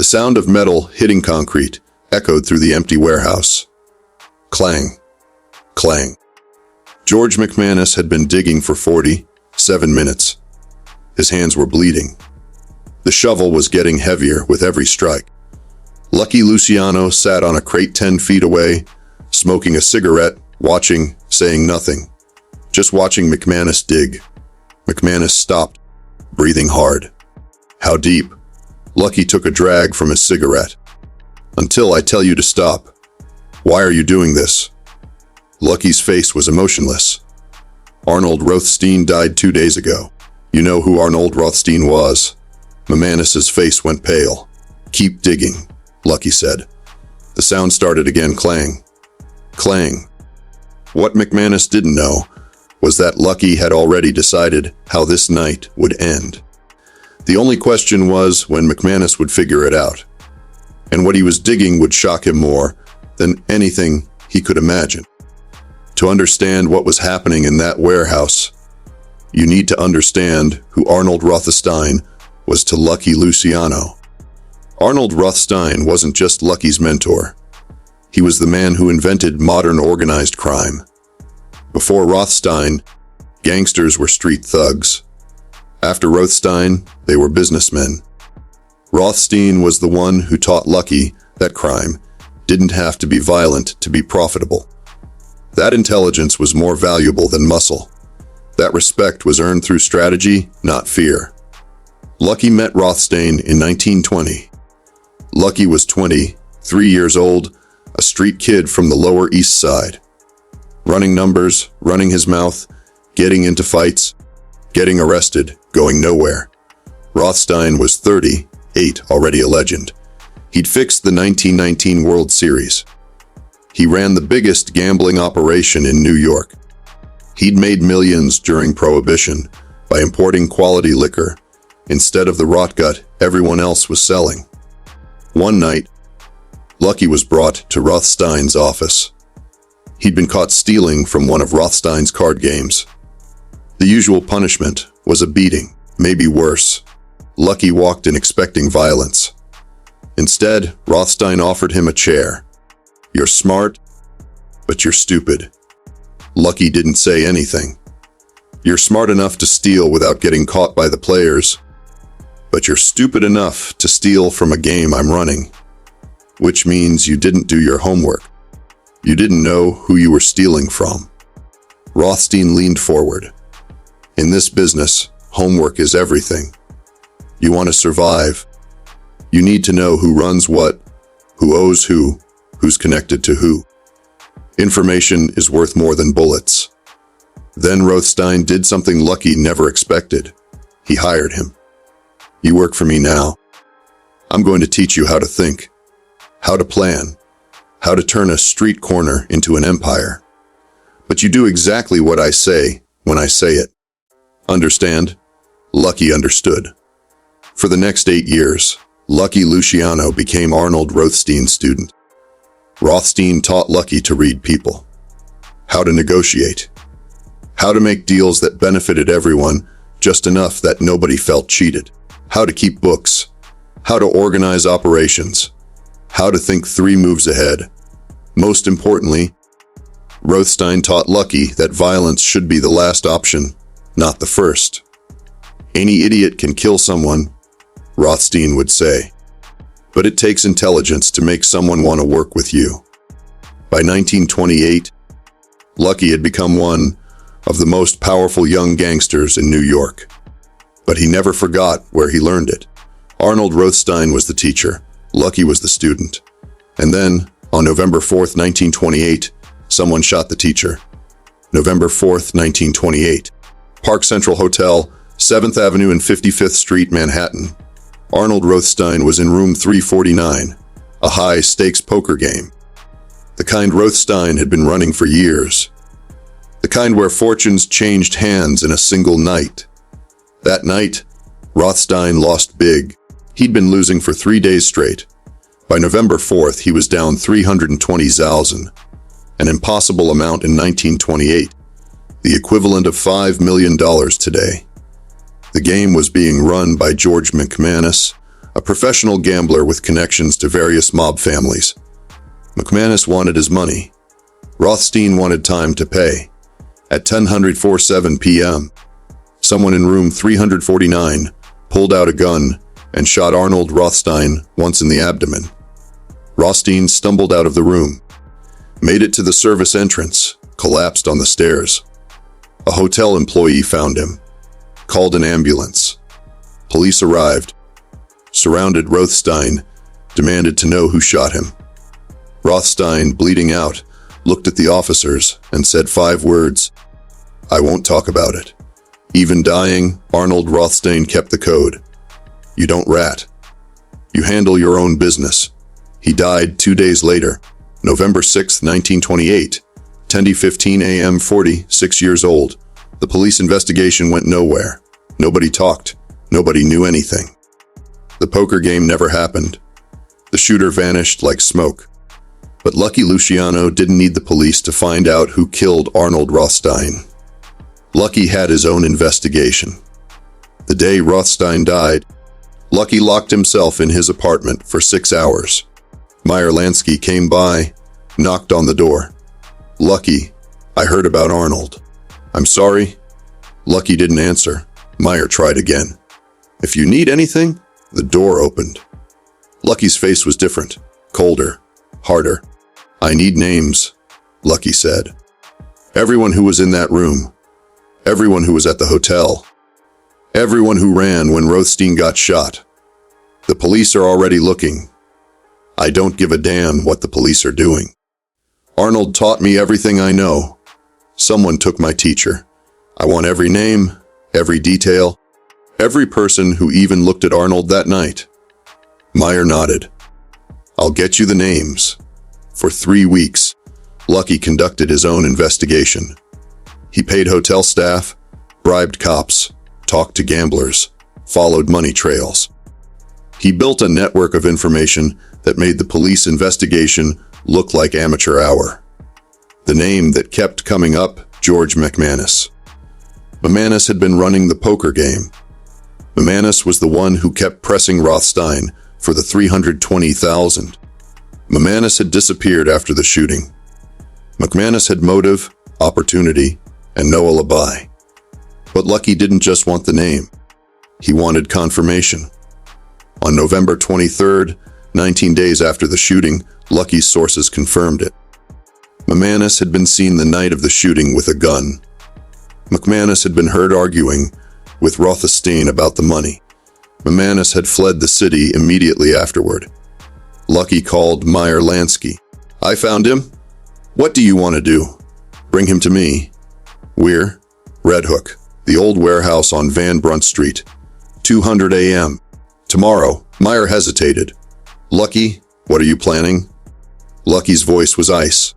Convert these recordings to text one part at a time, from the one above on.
sound of metal hitting concrete echoed through the empty warehouse. Clang. Clang. George McManus had been digging for 47 minutes. His hands were bleeding. The shovel was getting heavier with every strike. Lucky Luciano sat on a crate 10 feet away, smoking a cigarette, watching, saying nothing. Just watching McManus dig. McManus stopped, breathing hard. How deep? Lucky took a drag from his cigarette. Until I tell you to stop. Why are you doing this? Lucky's face was emotionless. Arnold Rothstein died 2 days ago. You know who Arnold Rothstein was? McManus's face went pale. Keep digging, Lucky said. The sound started again. Clang. Clang. What McManus didn't know was that Lucky had already decided how this night would end. The only question was when McManus would figure it out. And what he was digging would shock him more than anything he could imagine. To understand what was happening in that warehouse, you need to understand who Arnold Rothstein was to Lucky Luciano. Arnold Rothstein wasn't just Lucky's mentor. He was the man who invented modern organized crime. Before Rothstein, gangsters were street thugs. After Rothstein, they were businessmen. Rothstein was the one who taught Lucky that crime didn't have to be violent to be profitable. That intelligence was more valuable than muscle. That respect was earned through strategy, not fear. Lucky met Rothstein in 1920. Lucky was 23 years old, a street kid from the Lower East Side. Running numbers, running his mouth, getting into fights, getting arrested, going nowhere. Rothstein was 38, already a legend. He'd fixed the 1919 World Series. He ran the biggest gambling operation in New York. He'd made millions during Prohibition by importing quality liquor instead of the rot gut everyone else was selling. One night, Lucky was brought to Rothstein's office. He'd been caught stealing from one of Rothstein's card games. The usual punishment was a beating, maybe worse. Lucky walked in expecting violence. Instead, Rothstein offered him a chair. You're smart, but you're stupid. Lucky didn't say anything. You're smart enough to steal without getting caught by the players, but you're stupid enough to steal from a game I'm running, which means you didn't do your homework. You didn't know who you were stealing from. Rothstein leaned forward. In this business, homework is everything. You want to survive. You need to know who runs what, who owes who, who's connected to who. Information is worth more than bullets. Then Rothstein did something Lucky never expected. He hired him. You work for me now. I'm going to teach you how to think, how to plan, how to turn a street corner into an empire. But you do exactly what I say when I say it. Understand? Lucky understood. For the next 8 years, Lucky Luciano became Arnold Rothstein's student. Rothstein taught Lucky to read people, how to negotiate, how to make deals that benefited everyone just enough that nobody felt cheated, how to keep books, how to organize operations, how to think 3 moves ahead. Most importantly, Rothstein taught Lucky that violence should be the last option, not the first. Any idiot can kill someone, Rothstein would say. But it takes intelligence to make someone want to work with you. By 1928, Lucky had become one of the most powerful young gangsters in New York. But he never forgot where he learned it. Arnold Rothstein was the teacher, Lucky was the student. And then, on November 4th, 1928, someone shot the teacher. November 4th, 1928. Park Central Hotel, 7th Avenue and 55th Street, Manhattan. Arnold Rothstein was in room 349, a high-stakes poker game. The kind Rothstein had been running for years. The kind where fortunes changed hands in a single night. That night, Rothstein lost big. He'd been losing for 3 days straight. By November 4th, he was down 320,000, an impossible amount in 1928, the equivalent of $5 million today. The game was being run by George McManus, a professional gambler with connections to various mob families. McManus wanted his money. Rothstein wanted time to pay. At 10:47 p.m., someone in room 349 pulled out a gun and shot Arnold Rothstein once in the abdomen. Rothstein stumbled out of the room, made it to the service entrance, collapsed on the stairs. A hotel employee found him, called an ambulance. Police arrived, surrounded Rothstein, demanded to know who shot him. Rothstein, bleeding out, looked at the officers and said 5 words, "I won't talk about it." Even dying, Arnold Rothstein kept the code. You don't rat. You handle your own business. He died 2 days later, November 6, 1928, 10:15 a.m., 46 years old. The police investigation went nowhere. Nobody talked. Nobody knew anything. The poker game never happened. The shooter vanished like smoke. But lucky Luciano didn't need the police to find out who killed Arnold Rothstein. Lucky had his own investigation. The day Rothstein died, Lucky locked himself in his apartment for 6 hours. Meyer Lansky came by, knocked on the door. "Lucky, I heard about Arnold." "I'm sorry." Lucky didn't answer. Meyer tried again. "If you need anything," the door opened. Lucky's face was different, colder, harder. "I need names," Lucky said. "Everyone who was in that room. Everyone who was at the hotel. Everyone who ran when Rothstein got shot. The police are already looking. I don't give a damn what the police are doing. Arnold taught me everything I know. Someone took my teacher. I want every name, every detail, every person who even looked at Arnold that night." Meyer nodded. "I'll get you the names." For 3 weeks, Lucky conducted his own investigation. He paid hotel staff, bribed cops, talked to gamblers, followed money trails. He built a network of information that made the police investigation look like amateur hour. The name that kept coming up, George McManus. McManus had been running the poker game. McManus was the one who kept pressing Rothstein for the $320,000. McManus had disappeared after the shooting. McManus had motive, opportunity, and no alibi. But Lucky didn't just want the name. He wanted confirmation. On November 23rd, 19 days after the shooting, Lucky's sources confirmed it. McManus had been seen the night of the shooting with a gun. McManus had been heard arguing with Rothstein about the money. McManus had fled the city immediately afterward. Lucky called Meyer Lansky. "I found him. What do you want to do?" "Bring him to me." "Where?" "Red Hook, the old warehouse on Van Brunt Street, 200 a.m. "Tomorrow." Meyer hesitated. "Lucky, what are you planning?" Lucky's voice was ice.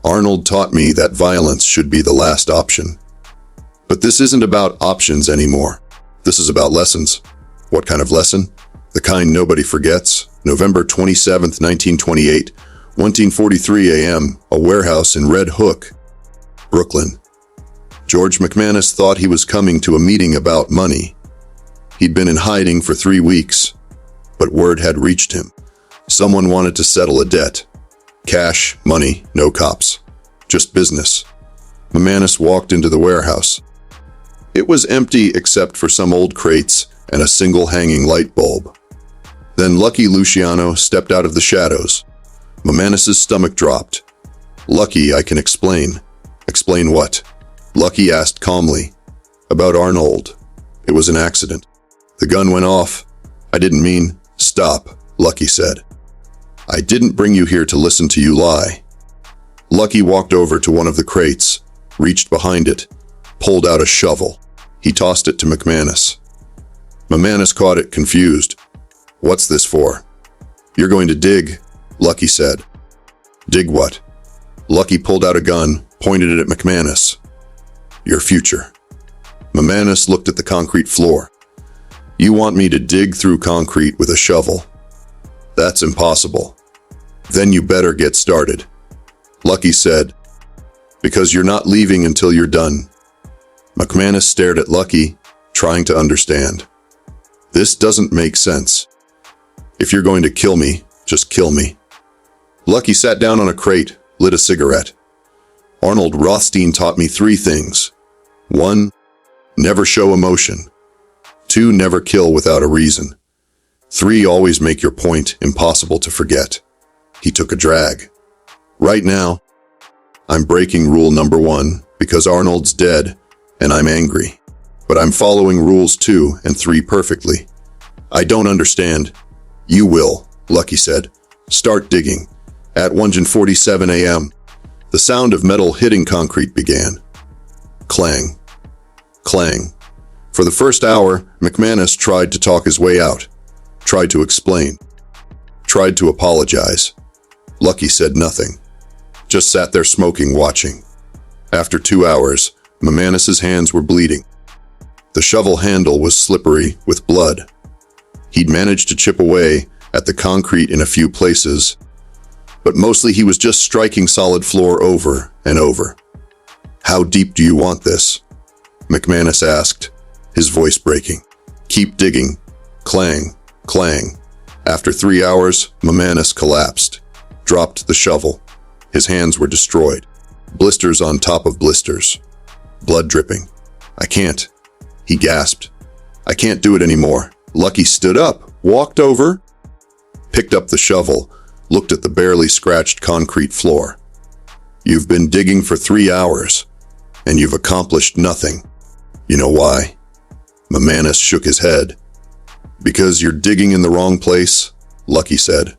"Arnold taught me that violence should be the last option. But this isn't about options anymore. This is about lessons." "What kind of lesson?" "The kind nobody forgets." November 27th, 1928, 1:43 a.m., a warehouse in Red Hook, Brooklyn. George McManus thought he was coming to a meeting about money. He'd been in hiding for 3 weeks, but word had reached him. Someone wanted to settle a debt. Cash, money, no cops. Just business. McManus walked into the warehouse. It was empty except for some old crates and a single hanging light bulb. Then Lucky Luciano stepped out of the shadows. McManus's stomach dropped. "Lucky, I can explain." "Explain what?" Lucky asked calmly. "About Arnold. It was an accident. The gun went off. I didn't mean..." "Stop," Lucky said. "I didn't bring you here to listen to you lie." Lucky walked over to one of the crates, reached behind it, pulled out a shovel. He tossed it to McManus. McManus caught it, confused. "What's this for?" "You're going to dig," Lucky said. "Dig what?" Lucky pulled out a gun, pointed it at McManus. "Your future." McManus looked at the concrete floor. "You want me to dig through concrete with a shovel? That's impossible." "Then you better get started," Lucky said, "because you're not leaving until you're done." McManus stared at Lucky, trying to understand. "This doesn't make sense." If you're going to kill me, just kill me. Lucky sat down on a crate, lit a cigarette. Arnold Rothstein taught me 3 things. 1. Never show emotion. 2. Never kill without a reason. 3. Always make your point impossible to forget. He took a drag. Right now, I'm breaking rule number 1 because Arnold's dead and I'm angry. But I'm following rules 2 and 3 perfectly. I don't understand. You will, Lucky said. Start digging. At 1:47 a.m., the sound of metal hitting concrete began. Clang. Clang. For the first hour, McManus tried to talk his way out, tried to explain, tried to apologize. Lucky said nothing, just sat there smoking, watching. After 2 hours, McManus's hands were bleeding. The shovel handle was slippery with blood. He'd managed to chip away at the concrete in a few places, but mostly he was just striking solid floor over and over. How deep do you want this? McManus asked, his voice breaking. Keep digging. Clang, clang. After 3 hours, McManus collapsed, dropped the shovel. His hands were destroyed. Blisters on top of blisters. Blood dripping. I can't. He gasped. I can't do it anymore. Lucky stood up, walked over, picked up the shovel, looked at the barely scratched concrete floor. You've been digging for 3 hours, and you've accomplished nothing. You know why? McManus shook his head. Because you're digging in the wrong place, Lucky said.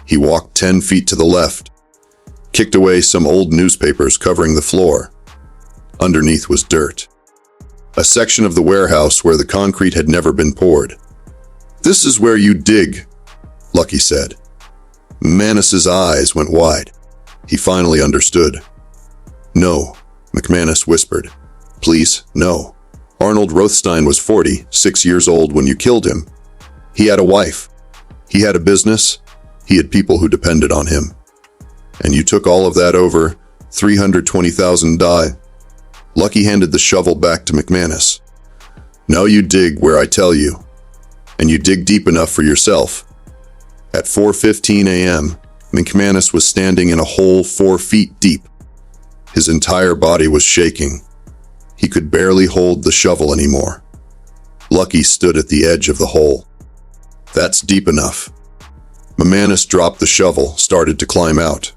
He walked 10 feet to the left, kicked away some old newspapers covering the floor. Underneath was dirt. A section of the warehouse where the concrete had never been poured. This is where you dig, Lucky said. McManus's eyes went wide. He finally understood. No, McManus whispered. Please, no. Arnold Rothstein was 46 years old when you killed him. He had a wife. He had a business. He had people who depended on him. And you took all of that over $320,000. Lucky handed the shovel back to McManus. Now you dig where I tell you. And you dig deep enough for yourself. At 4:15 a.m., McManus was standing in a hole 4 feet deep. His entire body was shaking. He could barely hold the shovel anymore. Lucky stood at the edge of the hole. That's deep enough. McManus dropped the shovel, started to climb out.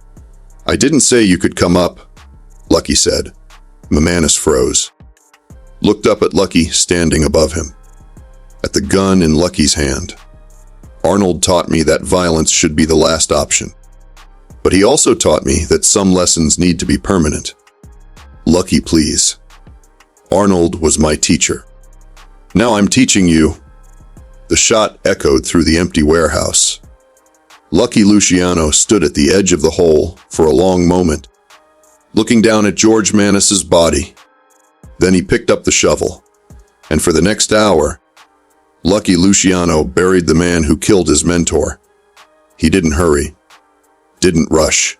I didn't say you could come up, Lucky said. McManus froze. Looked up at Lucky standing above him. At the gun in Lucky's hand. Arnold taught me that violence should be the last option. But he also taught me that some lessons need to be permanent. Lucky, please. Arnold was my teacher. Now I'm teaching you. The shot echoed through the empty warehouse. Lucky Luciano stood at the edge of the hole for a long moment, looking down at George McManus's body. Then he picked up the shovel, and for the next hour, Lucky Luciano buried the man who killed his mentor. He didn't hurry, didn't rush,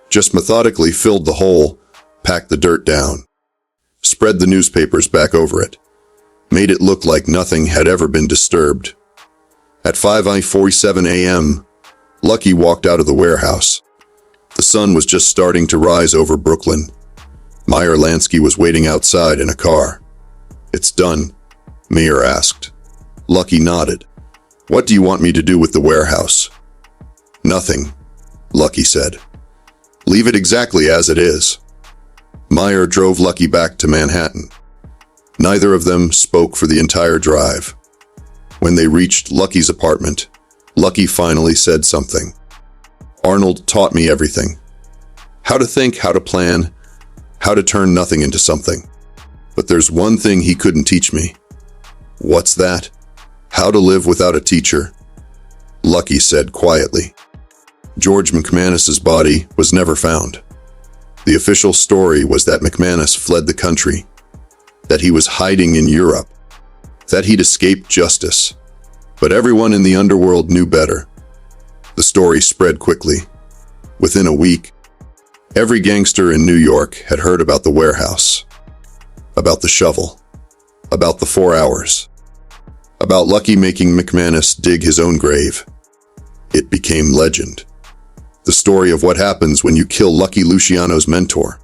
just methodically filled the hole, packed the dirt down, spread the newspapers back over it, made it look like nothing had ever been disturbed. At 5:47 a.m., Lucky walked out of the warehouse. The sun was just starting to rise over Brooklyn. Meyer Lansky was waiting outside in a car. It's done, Meyer asked. Lucky nodded. What do you want me to do with the warehouse? Nothing, Lucky said. Leave it exactly as it is. Meyer drove Lucky back to Manhattan. Neither of them spoke for the entire drive. When they reached Lucky's apartment, Lucky finally said something. Arnold taught me everything. How to think, how to plan, how to turn nothing into something. But there's one thing he couldn't teach me. What's that? How to live without a teacher. Lucky said quietly. George McManus's body was never found. The official story was that McManus fled the country, that he was hiding in Europe, that he'd escaped justice. But everyone in the underworld knew better. The story spread quickly. Within a week, every gangster in New York had heard about the warehouse, about the shovel, about the 4 hours, about Lucky making McManus dig his own grave. it became legend. The story of what happens when you kill Lucky Luciano's mentor.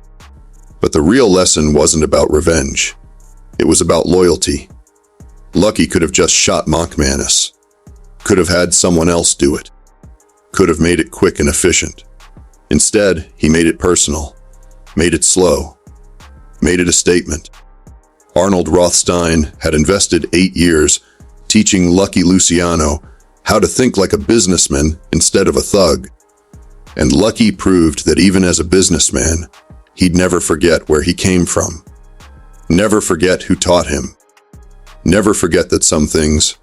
But the real lesson wasn't about revenge. It was about loyalty. Lucky could have just shot McManus. Could have had someone else do it. Could have made it quick and efficient. Instead, he made it personal. Made it slow. Made it a statement. Arnold Rothstein had invested 8 years teaching Lucky Luciano how to think like a businessman instead of a thug. And Lucky proved that even as a businessman, he'd never forget where he came from. Never forget who taught him. Never forget that some things,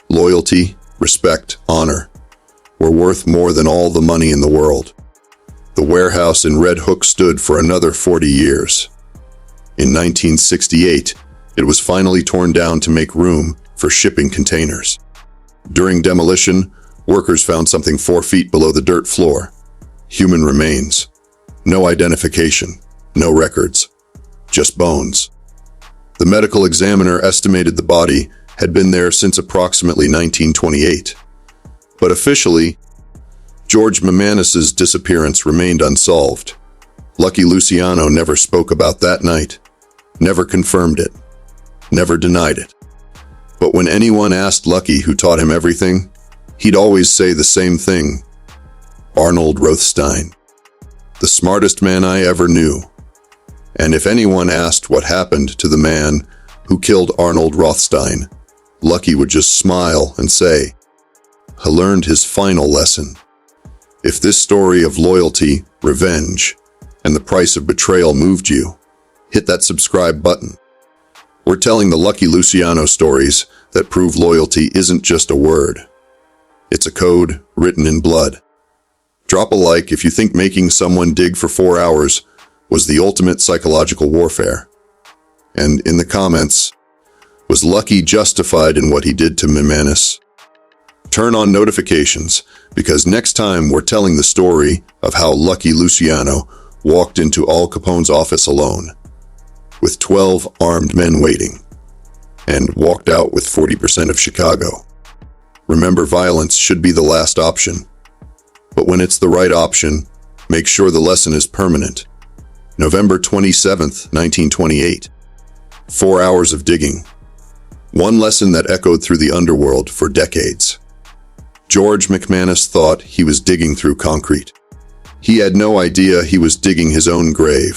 loyalty, respect, honor, were worth more than all the money in the world. The warehouse in Red Hook stood for another 40 years. In 1968, it was finally torn down to make room for shipping containers. During demolition, workers found something 4 feet below the dirt floor. Human remains. No identification. No records. Just bones. The medical examiner estimated the body had been there since approximately 1928. But officially, George McManus's disappearance remained unsolved. Lucky Luciano never spoke about that night. Never confirmed it. Never denied it. But when anyone asked Lucky who taught him everything, he'd always say the same thing. Arnold Rothstein. The smartest man I ever knew. And if anyone asked what happened to the man who killed Arnold Rothstein, Lucky would just smile and say, he learned his final lesson. If this story of loyalty, revenge, and the price of betrayal moved you, hit that subscribe button. We're telling the Lucky Luciano stories that prove loyalty isn't just a word. It's a code written in blood. Drop a like if you think making someone dig for 4 hours was the ultimate psychological warfare. And in the comments, was Lucky justified in what he did to McManus? Turn on notifications, because next time we're telling the story of how Lucky Luciano walked into Al Capone's office alone, with 12 armed men waiting, and walked out with 40% of Chicago. Remember, violence should be the last option. But when it's the right option, make sure the lesson is permanent. November 27th, 1928. 4 hours of digging. One lesson that echoed through the underworld for decades. George McManus thought he was digging through concrete. He had no idea he was digging his own grave.